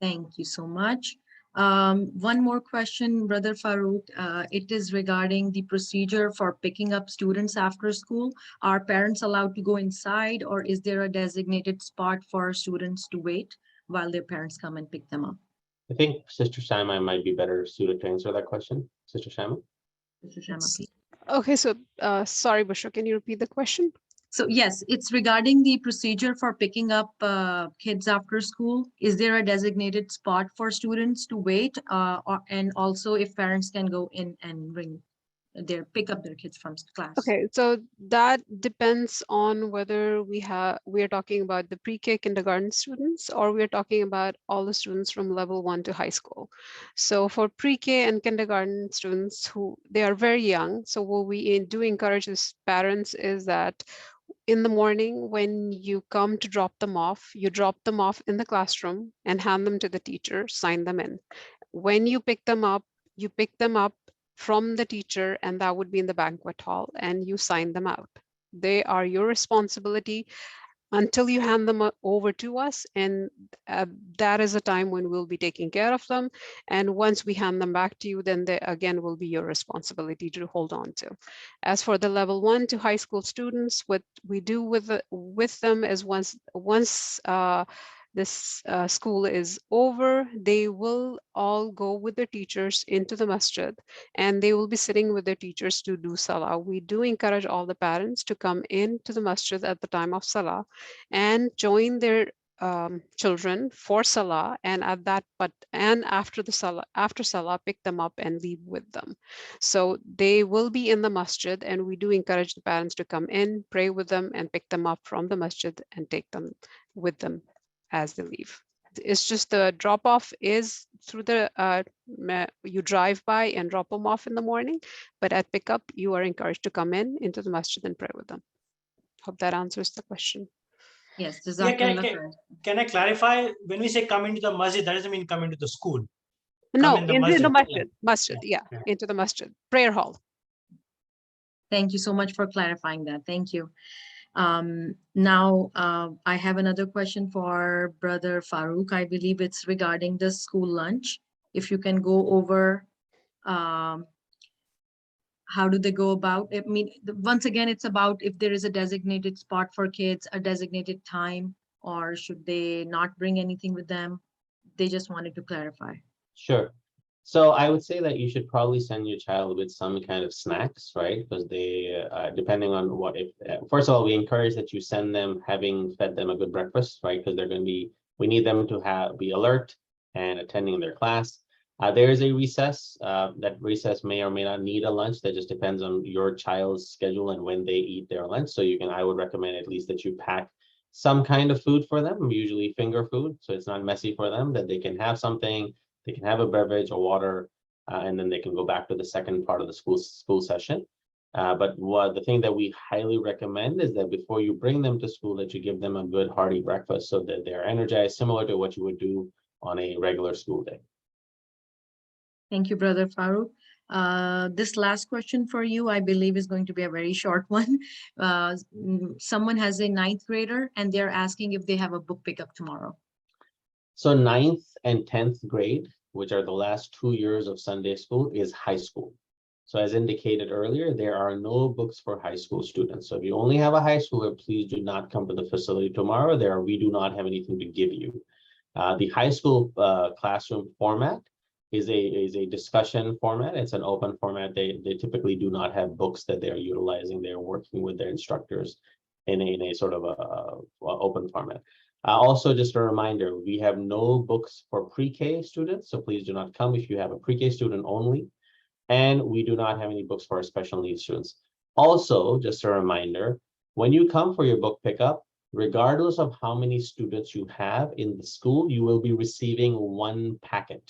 S2: Thank you so much. One more question, Brother Farouk. It is regarding the procedure for picking up students after school. Are parents allowed to go inside, or is there a designated spot for students to wait while their parents come and pick them up?
S3: I think Sister Shama might be better suited to answer that question. Sister Shama?
S2: Mr. Sharma, please.
S5: Okay, so sorry, Bushra, can you repeat the question?
S2: So yes, it's regarding the procedure for picking up kids after school. Is there a designated spot for students to wait? And also if parents can go in and pick up their kids from class?
S5: Okay, so that depends on whether we are talking about the pre-K kindergarten students, or we are talking about all the students from level 1 to high school. So for pre-K and kindergarten students they are very young. So what we do encourage as parents is that in the morning when you come to drop them off, you drop them off in the classroom and hand them to the teacher, sign them in. When you pick them up from the teacher, and that would be in the banquet hall, and you sign them out. They are your responsibility until you hand them over to us, and that is a time when we'll be taking care of them. And once we hand them back to you, then they again will be your responsibility to hold on to. As for the level 1 to high school students, what we do with them is once this school is over, they will all go with their teachers into the masjid, and they will be sitting with their teachers to do salah. We do encourage all the parents to come into the masjid at the time of salah and join their children for salah, and after salah pick them up and leave with them. So they will be in the masjid, and we do encourage the parents to come in, pray with them, and pick them up from the masjid and take them with them as they leave. It's just the drop off is through the you drive by and drop them off in the morning, but at pickup you are encouraged to come into the masjid and pray with them. Hope that answers the question.
S2: Yes,
S7: Yeah,
S2: Jazakallah khair.
S7: can I clarify? When we say come into the masjid, that doesn't mean come into the school.
S5: No,
S7: in the
S5: into the
S7: masjid.
S5: masjid, yeah, into the masjid, prayer hall.
S2: Thank you so much for clarifying that. Thank you. Now, I have another question for Brother Farouk. I believe it's regarding the school lunch. If you can go over how do they go about? I mean, once again, it's about if there is a designated spot for kids, a designated time, or should they not bring anything with them? They just wanted to clarify.
S3: Sure. So I would say that you should probably send your child with some kind of snacks, right? Because they, depending on first of all, we encourage that you send them having fed them a good breakfast, right? Because they're going to we need them to be alert and attending their class. There is a recess. That recess may or may not need a lunch. That just depends on your child's schedule and when they eat their lunch. So I would recommend at least that you pack some kind of food for them, usually finger food, so it's not messy for them, that they can have something, they can have a beverage or water, and then they can go back to the second part of the school session. But the thing that we highly recommend is that before you bring them to school, that you give them a good hearty breakfast so that they're energized, similar to what you would do on a regular school day.
S2: Thank you, Brother Farouk. This last question for you, I believe, is going to be a very short one. Someone has a 9th grader and they're asking if they have a book pickup tomorrow.
S3: So 9th and 10th grade, which are the last 2 years of Sunday school, is high school. So as indicated earlier, there are no books for high school students. So if you only have a high schooler, please do not come to the facility tomorrow. We do not have anything to give you. The high school classroom format is a discussion format. It's an open format. They typically do not have books that they're utilizing. They're working with their instructors in a sort of a open format. Also, just a reminder, we have no books for pre-K students, so please do not come if you have a pre-K student only. And we do not have any books for our special needs students. Also, just a reminder, when you come for your book pickup, regardless of how many students you have in the school, you will be receiving one packet.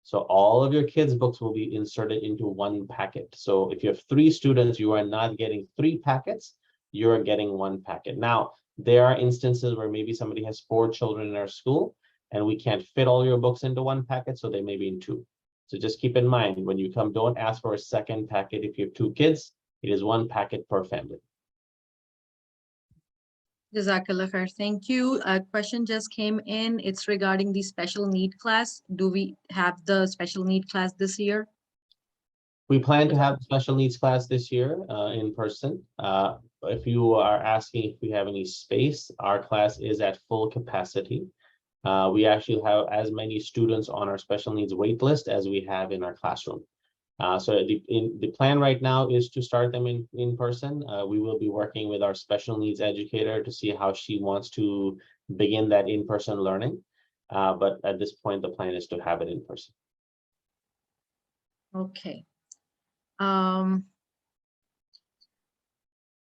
S3: So all of your kids' books will be inserted into one packet. So if you have 3 students, you are not getting 3 packets, you're getting 1 packet. Now, there are instances where maybe somebody has 4 children in our school and we can't fit all your books into 1 packet, so they may be in 2. So just keep in mind, when you come, don't ask for a second packet if you have 2 kids. It is 1 packet per family.
S2: Jazakallah khair. Thank you. A question just came in. It's regarding the special need class. Do we have the special need class this year?
S3: We plan to have a special needs class this year in person. If you are asking if we have any space, our class is at full capacity. We actually have as many students on our special needs wait list as we have in our classroom. So the plan right now is to start them in person. We will be working with our special needs educator to see how she wants to begin that in-person learning. But at this point, the plan is to have it in person.
S2: Okay.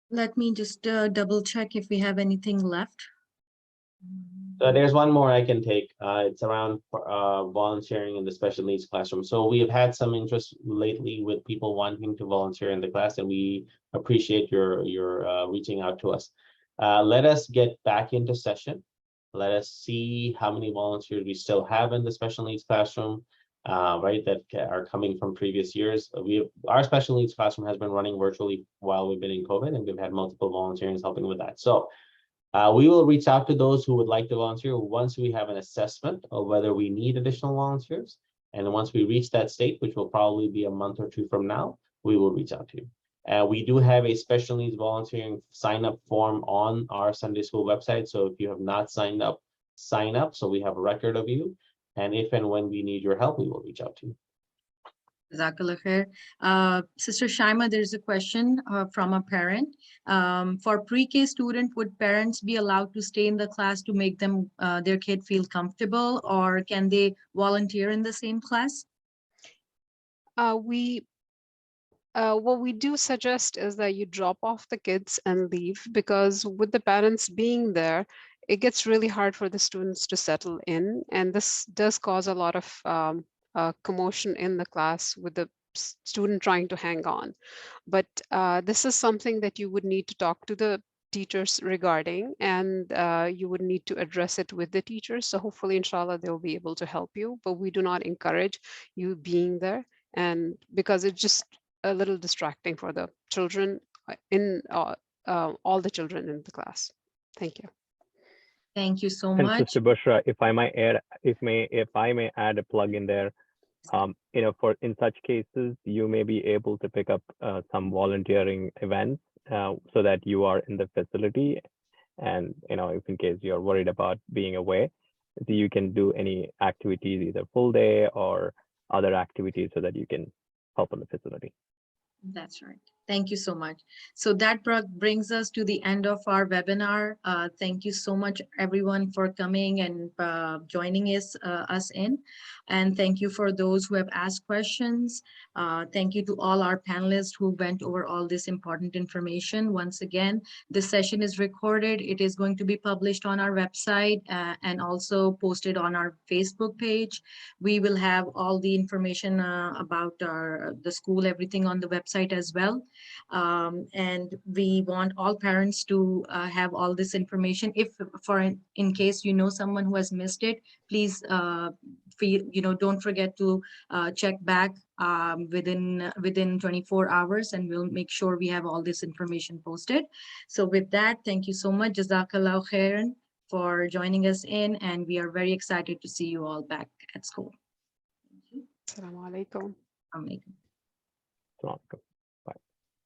S2: Let me just double check if we have anything left.
S3: There's one more I can take. It's around volunteering in the special needs classroom. So we have had some interest lately with people wanting to volunteer in the class, and we appreciate your reaching out to us. Let us get back into session. Let us see how many volunteers we still have in the special needs classroom, right, that are coming from previous years. Our special needs classroom has been running virtually while we've been in COVID, and we've had multiple volunteers helping with that. So we will reach out to those who would like to volunteer once we have an assessment of whether we need additional volunteers. And once we reach that state, which will probably be a month or two from now, we will reach out to you. We do have a special needs volunteering sign-up form on our Sunday school website. So if you have not signed up, sign up so we have a record of you. And if and when we need your help, we will reach out to you.
S2: Jazakallah khair. Sister Shaima, there's a question from a parent. For pre-K student, would parents be allowed to stay in the class to make them their kid feel comfortable, or can they volunteer in the same class?
S5: What we do suggest is that you drop off the kids and leave, because with the parents being there, it gets really hard for the students to settle in. And this does cause a lot of commotion in the class with the student trying to hang on. But this is something that you would need to talk to the teachers regarding, and you would need to address it with the teachers. So hopefully, inshallah, they'll be able to help you. But we do not encourage you being there, and because it's just a little distracting for the children all the children in the class. Thank you.
S2: Thank you so
S6: And
S2: much.
S6: Sister Bushra, if I may add a plug in there, in such cases, you may be able to pick up some volunteering events so that you are in the facility, and if in case you're worried about being away, you can do any activities, either full day or other activities, so that you can help in the facility.
S2: That's right. Thank you so much. So that brings us to the end of our webinar. Thank you so much, everyone, for coming and joining us in. And thank you for those who have asked questions. Thank you to all our panelists who went over all this important information. Once again, this session is recorded. It is going to be published on our website and also posted on our Facebook page. We will have all the information about the school, everything on the website as well. And we want all parents to have all this information. If in case you know someone who has missed it, please don't forget to check back within 24 hours, and we'll make sure we have all this information posted. So with that, thank you so much. Jazakallah khairan for joining us in, and we are very excited to see you all back at school.
S5: Assalamu alaikum.
S2: Assalamu alaikum.
S6: So